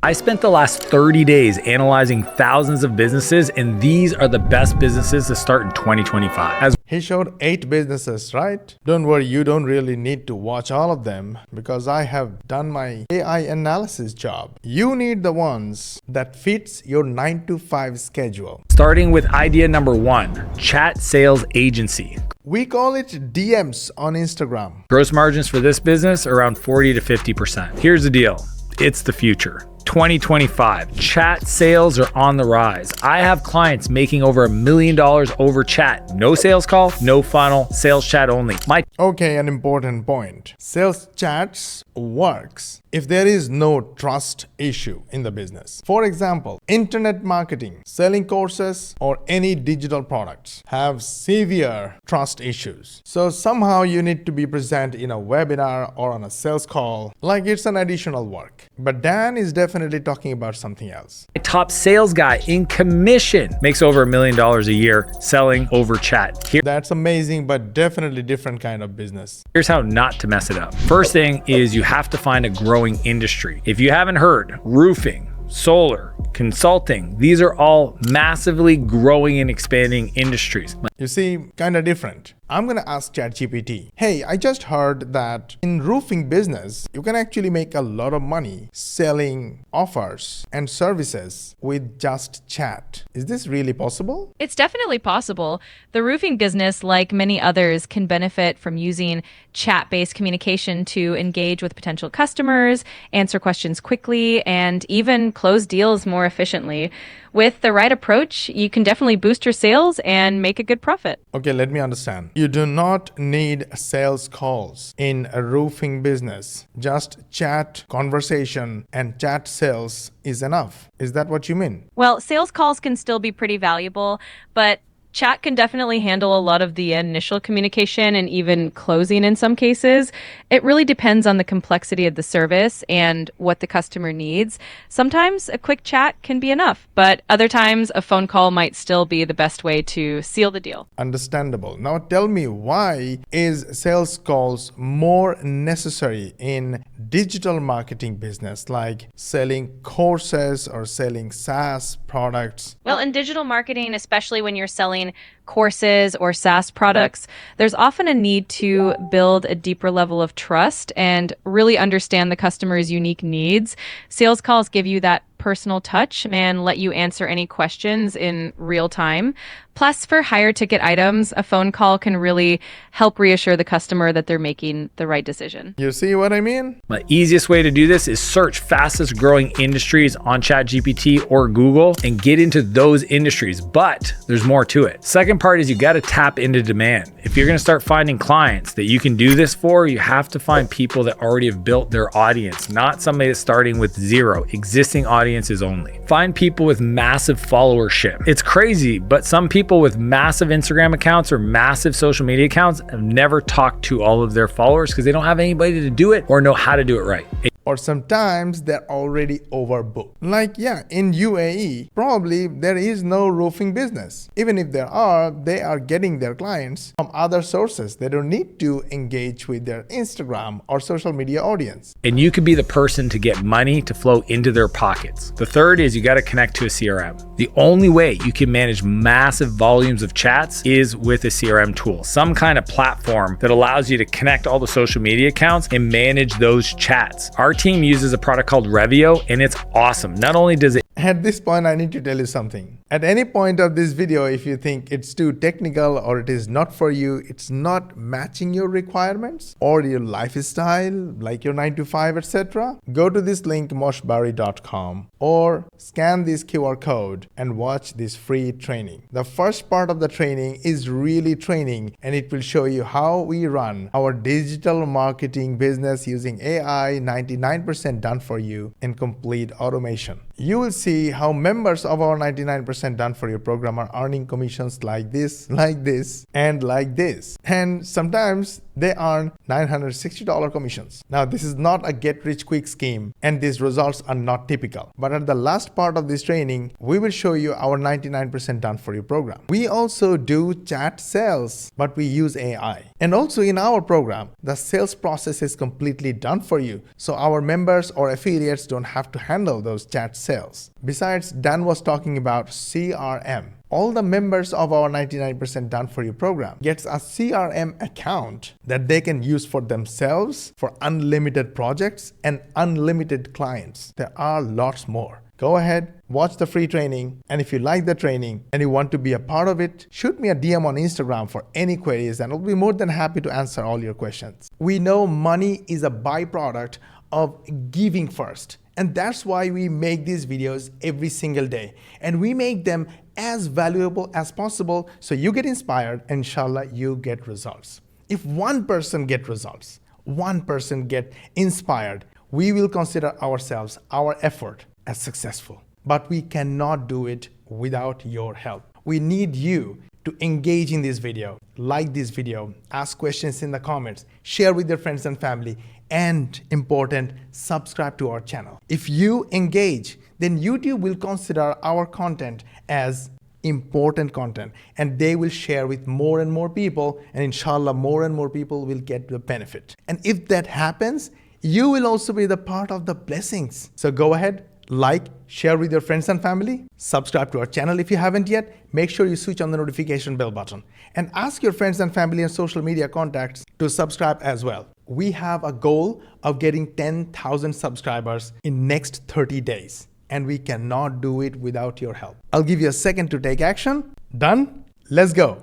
I spent the last 30 days analyzing thousands of businesses, and these are the best businesses to start in 2025. He showed 8 businesses, right? Don't worry, you don't really need to watch all of them because I have done my AI analysis job. You need the ones that fits your 9 to 5 schedule. Starting with idea number 1, chat sales agency. We call it DMs on Instagram. Gross margins for this business around 40 to 50%. Here's the deal. It's the future. 2025, chat sales are on the rise. I have clients making over $1 million over chat. No sales call, no funnel, sales chat only. Okay, an important point. Sales chats works if there is no trust issue in the business. For example, internet marketing, selling courses, or any digital products have severe trust issues. So somehow you need to be present in a webinar or on a sales call, like it's an additional work. But Dan is definitely talking about something else. My top sales guy in commission makes over $1 million a year selling over chat. That's amazing, but definitely different kind of business. Here's how not to mess it up. First thing is you have to find a growing industry. If you haven't heard, roofing, solar, consulting, these are all massively growing and expanding industries. You see, kind of different. I'm going to ask ChatGPT, hey, I just heard that in roofing business, you can actually make a lot of money selling offers and services with just chat. Is this really possible? It's definitely possible. The roofing business, like many others, can benefit from using chat-based communication to engage with potential customers, answer questions quickly, and even close deals more efficiently. With the right approach, you can definitely boost your sales and make a good profit. Okay, let me understand. You do not need sales calls in a roofing business. Just chat, conversation, and chat sales is enough. Is that what you mean? Well, sales calls can still be pretty valuable, but chat can definitely handle a lot of the initial communication and even closing in some cases. It really depends on the complexity of the service and what the customer needs. Sometimes a quick chat can be enough, but other times a phone call might still be the best way to seal the deal. Understandable. Now tell me, why is sales calls more necessary in digital marketing business, like selling courses or selling SaaS products? Well, in digital marketing, especially when you're selling courses or SaaS products, there's often a need to build a deeper level of trust and really understand the customer's unique needs. Sales calls give you that personal touch and let you answer any questions in real time. Plus, for higher ticket items, a phone call can really help reassure the customer that they're making the right decision. You see what I mean? The easiest way to do this is search fastest growing industries on ChatGPT or Google and get into those industries, but there's more to it. Second part is you got to tap into demand. If you're going to start finding clients that you can do this for, you have to find people that already have built their audience, not somebody that's starting with zero, existing audiences only. Find people with massive followership. It's crazy, but some people with massive Instagram accounts or massive social media accounts have never talked to all of their followers because they don't have anybody to do it or know how to do it right. Or sometimes they're already overbooked. Like, in UAE, probably there is no roofing business. Even if there are, they are getting their clients from other sources. They don't need to engage with their Instagram or social media audience. And you could be the person to get money to flow into their pockets. The third is you got to connect to a CRM. The only way you can manage massive volumes of chats is with a CRM tool, some kind of platform that allows you to connect all the social media accounts and manage those chats. Our team uses a product called Revio, and it's awesome. Not only does it At this point, I need to tell you something. At any point of this video, if you think it's too technical or it is not for you, it's not matching your requirements or your lifestyle, like your 9 to 5, etc., go to this link, moshbari.com, or scan this QR code and watch this free training. The first part of the training is really training, and it will show you how we run our digital marketing business using AI, 99% done for you, in complete automation. You will see how members of our 99% done for you program are earning commissions like this, and like this. And sometimes they earn $960 commissions. Now, this is not a get-rich-quick scheme, and these results are not typical. But at the last part of this training, we will show you our 99% done for you program. We also do chat sales, but we use AI. And also in our program, the sales process is completely done for you, so our members or affiliates don't have to handle those chat sales. Besides, Dan was talking about CRM. All the members of our 99% done for you program gets a CRM account that they can use for themselves for unlimited projects and unlimited clients. There are lots more. Go ahead, watch the free training, and if you like the training and you want to be a part of it, shoot me a DM on Instagram for any queries and I'll be more than happy to answer all your questions. We know money is a byproduct of giving first, and that's why we make these videos every single day, and we make them as valuable as possible so you get inspired and inshallah you get results. If one person get results, one person get inspired, we will consider ourselves, our effort as successful. But we cannot do it without your help. We need you to engage in this video, like this video, ask questions in the comments, share with your friends and family, and important, subscribe to our channel. If you engage, then YouTube will consider our content as important content and they will share with more and more people, and inshallah more and more people will get the benefit. And if that happens, you will also be the part of the blessings. So go ahead, like, share with your friends and family, subscribe to our channel if you haven't yet, make sure you switch on the notification bell button, and ask your friends and family and social media contacts to subscribe as well. We have a goal of getting 10,000 subscribers in next 30 days, and we cannot do it without your help. I'll give you a second to take action. Done? Let's go.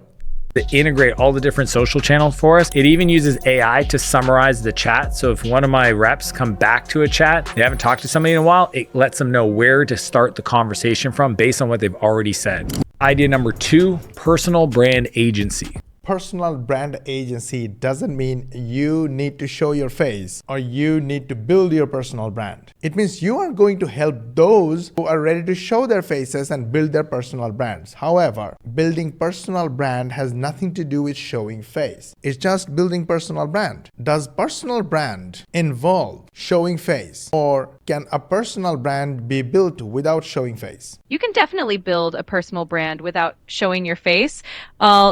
To integrate all the different social channels for us. It even uses AI to summarize the chat. So if one of my reps come back to a chat, they haven't talked to somebody in a while, it lets them know where to start the conversation from based on what they've already said. Idea number 2, personal brand agency. Personal brand agency doesn't mean you need to show your face or you need to build your personal brand. It means you are going to help those who are ready to show their faces and build their personal brands. However, building personal brand has nothing to do with showing face. It's just building personal brand. Does personal brand involve showing face, or can a personal brand be built without showing face? You can definitely build a personal brand without showing your face.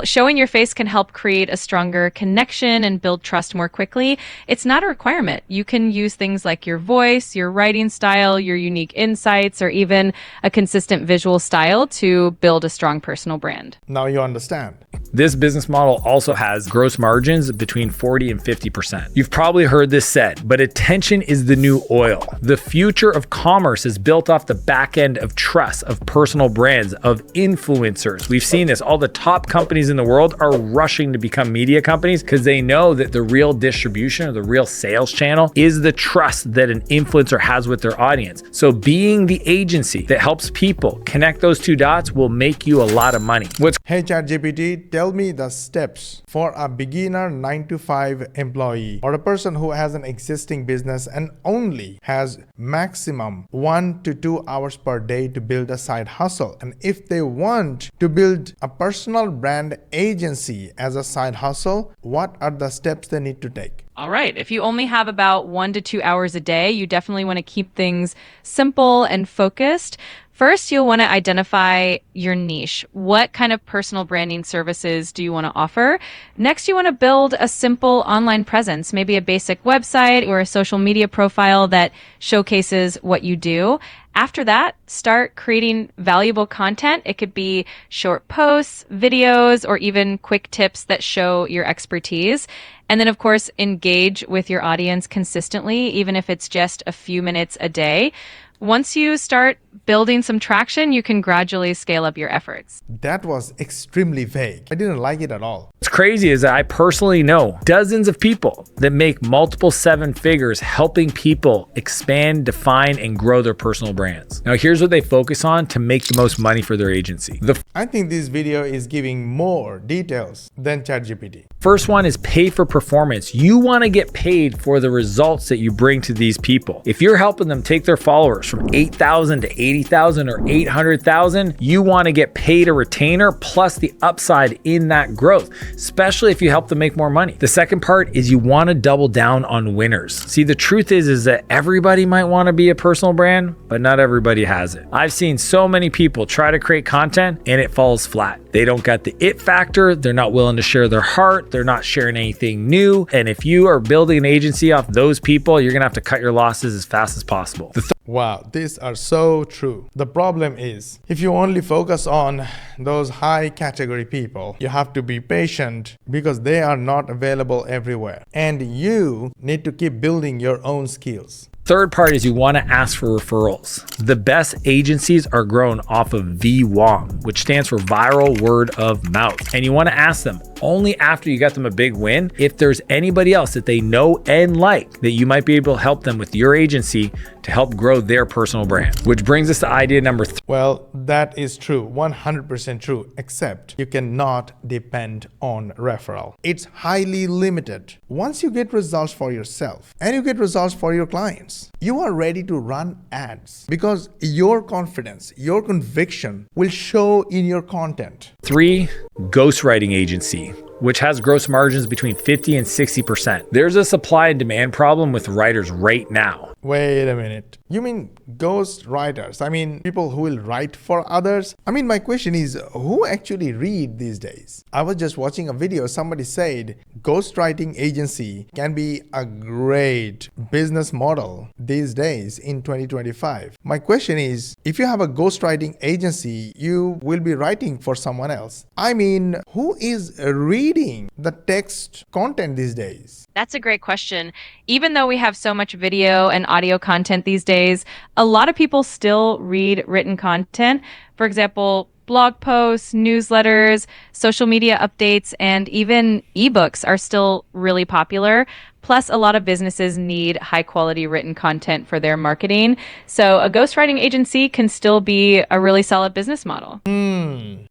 Showing your face can help create a stronger connection and build trust more quickly. It's not a requirement. You can use things like your voice, your writing style, your unique insights, or even a consistent visual style to build a strong personal brand. Now you understand. This business model also has gross margins between 40 and 50%. You've probably heard this said, but attention is the new oil. The future of commerce is built off the back end of trust, of personal brands, of influencers. We've seen this. All the top companies in the world are rushing to become media companies because they know that the real distribution or the real sales channel is the trust that an influencer has with their audience. So being the agency that helps people connect those two dots will make you a lot of money. Hey ChatGPT, tell me the steps for a beginner 9-to-5 employee or a person who has an existing business and only has maximum 1 to 2 hours per day to build a side hustle. And if they want to build a personal brand agency as a side hustle, what are the steps they need to take? All right. If you only have about 1 to 2 hours a day, you definitely want to keep things simple and focused. First, you'll want to identify your niche. What kind of personal branding services do you want to offer? Next, you want to build a simple online presence, maybe a basic website or a social media profile that showcases what you do. After that, start creating valuable content. It could be short posts, videos, or even quick tips that show your expertise. And then, of course, engage with your audience consistently, even if it's just a few minutes a day. Once you start building some traction, you can gradually scale up your efforts. That was extremely vague. I didn't like it at all. What's crazy is that I personally know dozens of people that make multiple 7 figures helping people expand, define, and grow their personal brands. Now, here's what they focus on to make the most money for their agency. I think this video is giving more details than ChatGPT. First one is pay for performance. You want to get paid for the results that you bring to these people. If you're helping them take their followers from 8,000 to 80,000 or 800,000, you want to get paid a retainer plus the upside in that growth, especially if you help them make more money. The second part is you want to double down on winners. See, the truth is that everybody might want to be a personal brand, but not everybody has it. I've seen so many people try to create content and it falls flat. They don't got the it factor. They're not willing to share their heart. They're not sharing anything new. And if you are building an agency off those people, you're going to have to cut your losses as fast as possible. Wow, these are so true. The problem is, if you only focus on those high category people, you have to be patient because they are not available everywhere. And you need to keep building your own skills. Third part is you want to ask for referrals. The best agencies are grown off of VWOM, which stands for viral word of mouth. And you want to ask them only after you got them a big win if there's anybody else that they know and like that you might be able to help them with your agency to help grow their personal brand. Which brings us to idea number 3. Well, that is true, 100% true, except you cannot depend on referral. It's highly limited. Once you get results for yourself and you get results for your clients, you are ready to run ads because your confidence, your conviction will show in your content. 3, ghostwriting agency, which has gross margins between 50 and 60%. There's a supply and demand problem with writers right now. Wait a minute. You mean ghost writers? I mean, people who will write for others? I mean, my question is, who actually read these days? I was just watching a video. Somebody said ghostwriting agency can be a great business model these days in 2025. My question is, if you have a ghostwriting agency, you will be writing for someone else. I mean, who is reading the text content these days? That's a great question. Even though we have so much video and audio content these days, a lot of people still read written content. For example, blog posts, newsletters, social media updates, and even ebooks are still really popular. Plus, a lot of businesses need high quality written content for their marketing. So a ghostwriting agency can still be a really solid business model.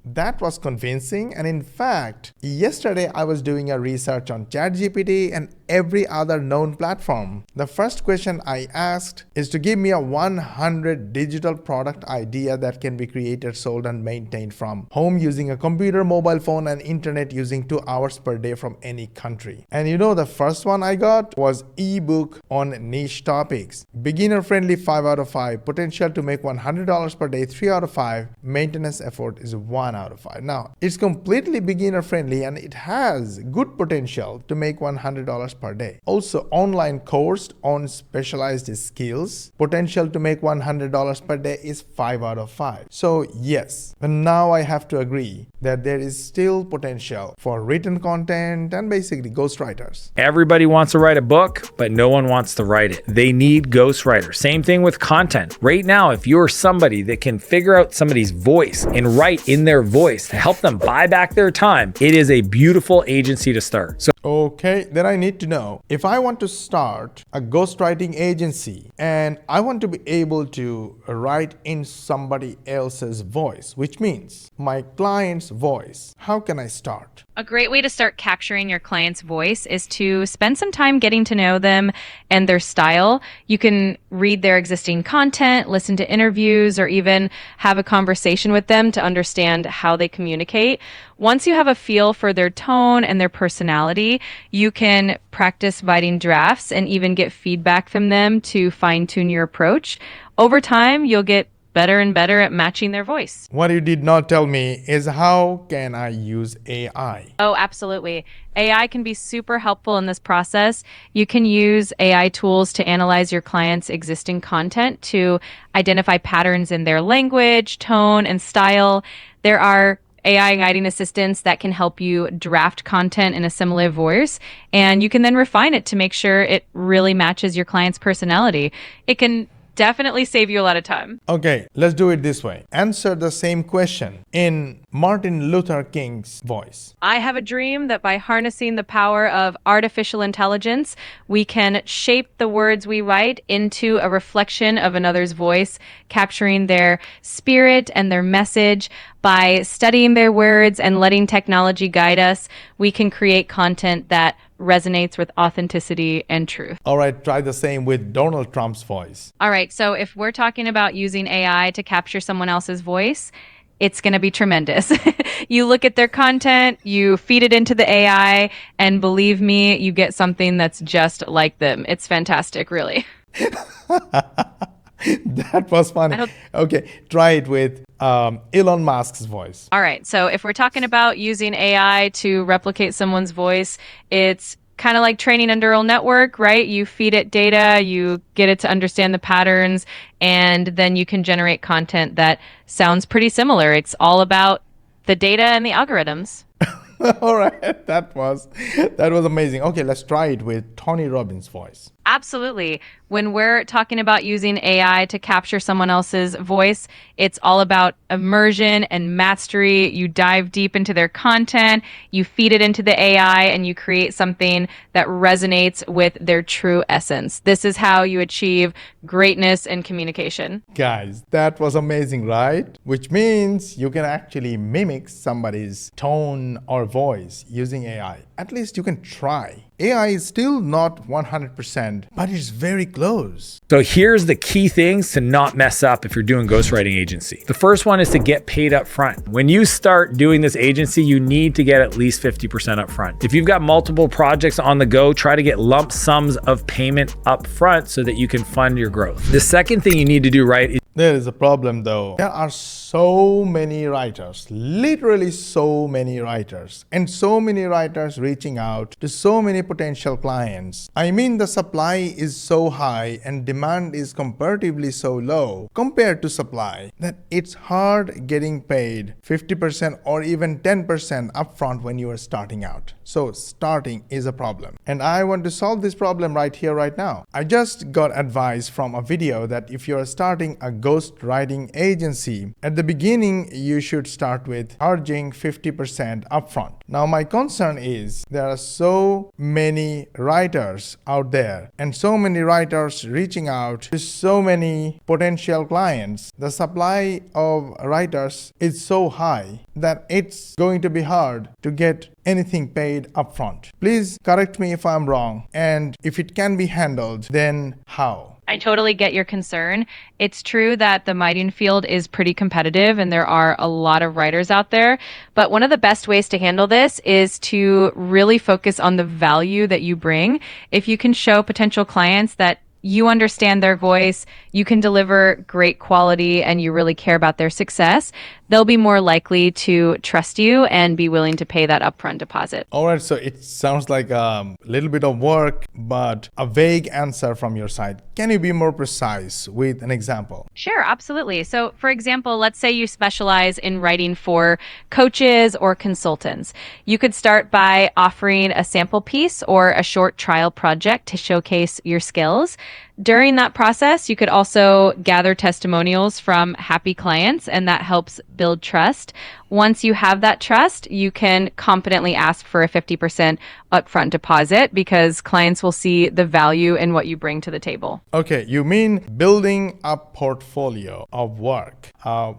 That was convincing. And in fact, yesterday I was doing a research on ChatGPT and every other known platform. The first question I asked is to give me a 100 digital product idea that can be created, sold, and maintained from home using a computer, mobile phone, and internet using 2 hours per day from any country. And you know, the first one I got was ebook on niche topics. Beginner friendly, 5 out of 5. Potential to make $100 per day, 3 out of 5. Maintenance effort is 1 out of 5. Now, it's completely beginner friendly and it has good potential to make $100 per day. Also, online course on specialized skills. Potential to make $100 per day is 5 out of 5. So yes, but now I have to agree that there is still potential for written content and basically ghostwriters. Everybody wants to write a book, but no one wants to write it. They need ghostwriters. Same thing with content. Right now, if you're somebody that can figure out somebody's voice and write in their voice to help them buy back their time, it is a beautiful agency to start. So okay, then I need to know, if I want to start a ghostwriting agency and I want to be able to write in somebody else's voice, which means my client's voice, how can I start? A great way to start capturing your client's voice is to spend some time getting to know them and their style. You can read their existing content, listen to interviews, or even have a conversation with them to understand how they communicate. Once you have a feel for their tone and their personality, you can practice writing drafts and even get feedback from them to fine-tune your approach. Over time, you'll get better and better at matching their voice. What you did not tell me is how can I use AI? Oh, absolutely. AI can be super helpful in this process. You can use AI tools to analyze your client's existing content to identify patterns in their language, tone, and style. There are AI guiding assistants that can help you draft content in a similar voice, and you can then refine it to make sure it really matches your client's personality. It can definitely save you a lot of time. Okay, let's do it this way. Answer the same question in Martin Luther King's voice. I have a dream that by harnessing the power of artificial intelligence, we can shape the words we write into a reflection of another's voice, capturing their spirit and their message. By studying their words and letting technology guide us, we can create content that resonates with authenticity and truth. All right, try the same with Donald Trump's voice. All right, so if we're talking about using AI to capture someone else's voice, it's going to be tremendous. You look at their content, you feed it into the AI, and believe me, you get something that's just like them. It's fantastic, really. That was funny. Okay, try it with Elon Musk's voice. All right, so if we're talking about using AI to replicate someone's voice, it's kind of like training a neural network, right? You feed it data, you get it to understand the patterns, and then you can generate content that sounds pretty similar. It's all about the data and the algorithms. All right, that was amazing. Okay, let's try it with Tony Robbins' voice. Absolutely. When we're talking about using AI to capture someone else's voice, it's all about immersion and mastery. You dive deep into their content, you feed it into the AI, and you create something that resonates with their true essence. This is how you achieve greatness in communication. Guys, that was amazing, right? Which means you can actually mimic somebody's tone or voice using AI. At least you can try. AI is still not 100%, but it's very close. So here's the key things to not mess up if you're doing ghostwriting agency. The first one is to get paid up front. When you start doing this agency, you need to get at least 50% up front. If you've got multiple projects on the go, try to get lump sums of payment up front so that you can fund your growth. The second thing you need to do right is there is a problem though. There are so many writers, literally so many writers, and so many writers reaching out to so many potential clients. I mean, the supply is so high and demand is comparatively so low compared to supply that it's hard getting paid 50% or even 10% upfront when you are starting out. So starting is a problem. And I want to solve this problem right here, right now. I just got advice from a video that if you're starting a ghostwriting agency, at the beginning, you should start with charging 50% upfront. Now, my concern is there are so many writers out there and so many writers reaching out to so many potential clients. The supply of writers is so high that it's going to be hard to get anything paid upfront. Please correct me if I'm wrong, and if it can be handled, then how? I totally get your concern. It's true that the writing field is pretty competitive and there are a lot of writers out there. But one of the best ways to handle this is to really focus on the value that you bring. If you can show potential clients that you understand their voice, you can deliver great quality, and you really care about their success, they'll be more likely to trust you and be willing to pay that upfront deposit. All right, so it sounds like a little bit of work, but a vague answer from your side. Can you be more precise with an example? Sure, absolutely. So, for example, let's say you specialize in writing for coaches or consultants. You could start by offering a sample piece or a short trial project to showcase your skills. During that process, you could also gather testimonials from happy clients, and that helps build trust. Once you have that trust, you can confidently ask for a 50% upfront deposit because clients will see the value in what you bring to the table. Okay, you mean building a portfolio of work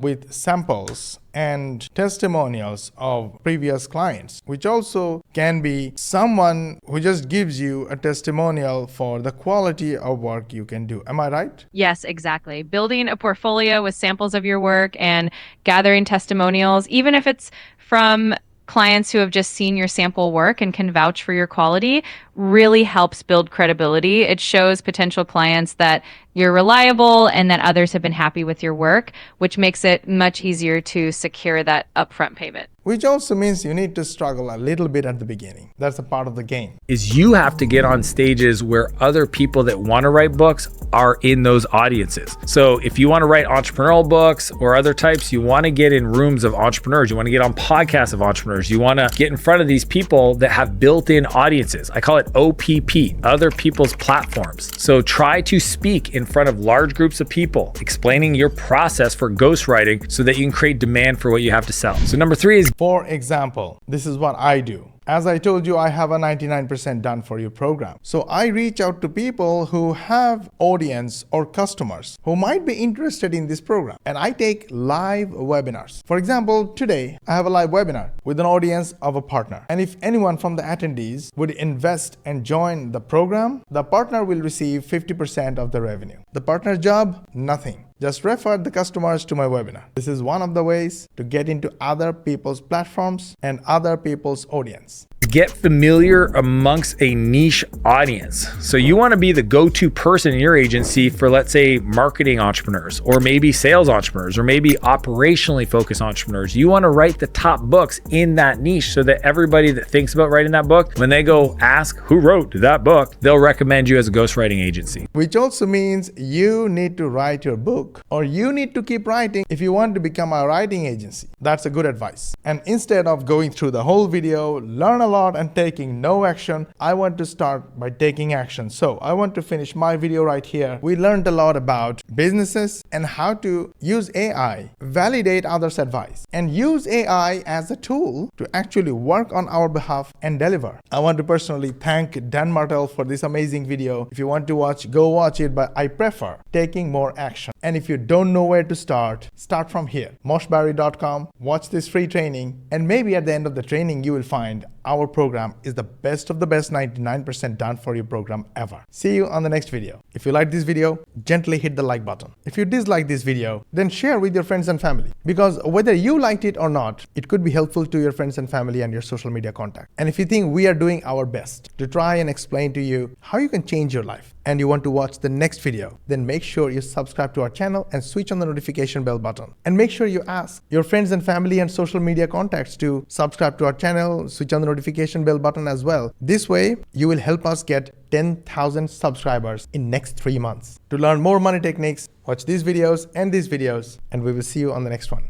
with samples and testimonials of previous clients, which also can be someone who just gives you a testimonial for the quality of work you can do. Am I right? Yes, exactly. Building a portfolio with samples of your work and gathering testimonials, even if it's from clients who have just seen your sample work and can vouch for your quality, really helps build credibility. It shows potential clients that you're reliable and that others have been happy with your work, which makes it much easier to secure that upfront payment. Which also means you need to struggle a little bit at the beginning. That's a part of the game. Is you have to get on stages where other people that want to write books are in those audiences. So if you want to write entrepreneurial books or other types, you want to get in rooms of entrepreneurs. You want to get on podcasts of entrepreneurs. You want to get in front of these people that have built-in audiences. I call it OPP, other people's platforms. So try to speak in in front of large groups of people, explaining your process for ghostwriting so that you can create demand for what you have to sell. So number 3 is, for example, this is what I do. As I told you, I have a 99% done for you program. So I reach out to people who have audience or customers who might be interested in this program. And I take live webinars. For example, today I have a live webinar with an audience of a partner. And if anyone from the attendees would invest and join the program, the partner will receive 50% of the revenue. The partner's job, nothing. Just refer the customers to my webinar. This is one of the ways to get into other people's platforms and other people's audience. get familiar amongst a niche audience. So you want to be the go-to person in your agency for, let's say, marketing entrepreneurs, or maybe sales entrepreneurs, or maybe operationally focused entrepreneurs. You want to write the top books in that niche so that everybody that thinks about writing that book, when they go ask who wrote that book, they'll recommend you as a ghostwriting agency. Which also means you need to write your book, or you need to keep writing if you want to become a writing agency. That's a good advice. And instead of going through the whole video, learn a lot and taking no action, I want to start by taking action. So I want to finish my video right here. We learned a lot about businesses and how to use AI, validate others' advice, and use AI as a tool to actually work on our behalf and deliver. I want to personally thank Dan Martel for this amazing video. If you want to watch, go watch it, but I prefer taking more action. And if you don't know where to start from here. moshbari.com, watch this free training, and maybe at the end of the training, you will find our program is the best of the best 99% done for you program ever. See you on the next video. If you like this video, gently hit the like button. If you dislike this video, then share with your friends and family, because whether you liked it or not, it could be helpful to your friends and family and your social media contact. And if you think we are doing our best to try and explain to you how you can change your life, and you want to watch the next video, then make sure you subscribe to our channel and switch on the notification bell button. And make sure you ask your friends and family and social media contacts to subscribe to our channel, switch on the notification bell button as well. This way, you will help us get 10,000 subscribers in next 3 months. To learn more money techniques, watch these videos, and we will see you on the next one.